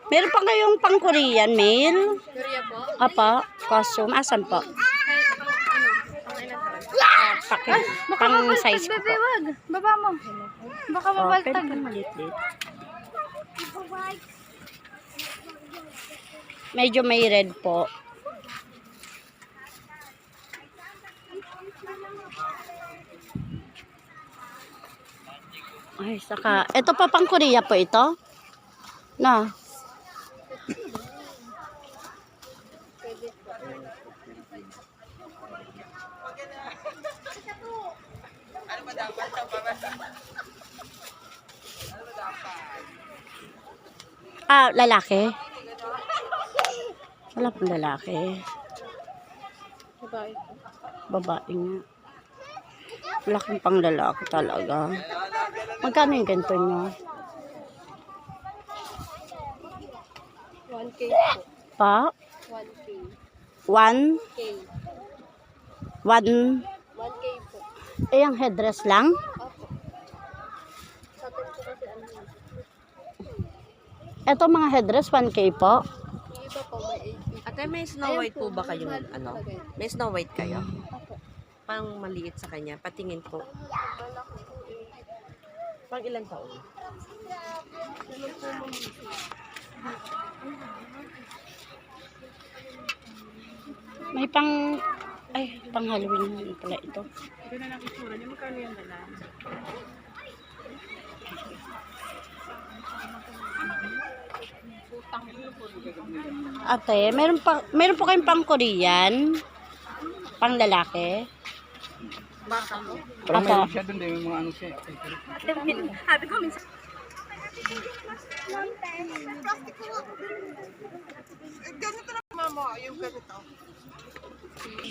Meron pa kayong pang Korean male? Korea po? Apa, costume. Asan po? Pang size ko po. Wag. Baba mo. Baka mabaltag. Pwede maliit-liit. Medyo may red po. Ay, saka, ito pa pang Korea po ito? Na. Ah, lalaki? Wala pong lalaki. Babae. Babae nga. Malaking pang lalaki talaga. Magkano yung ganito nyo? 1K po. Pa? 1K. 1? K. 1? 1K po. Eh, yung headdress lang? Opo. Sa atin po kasi ano yun. Ito mga headdress, 1K po. Yung iba po may 8. Ate, may Snow White po ba kayong ano? May Snow White kayo? Opo. Pang maliit sa kanya. Patingin po. Pang ilang taon? May pang... Ay, pang Halloween pala ito. Ito na lang itsura niya. Magkano yung dala? Ate, meron po kayong pang Korean? Pang lalaki? Baka mo? Parang Apa. may siya doon, may mga ano siya. Sabi ko minsan. Ganito na mama, yung ganito.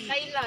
Kailan?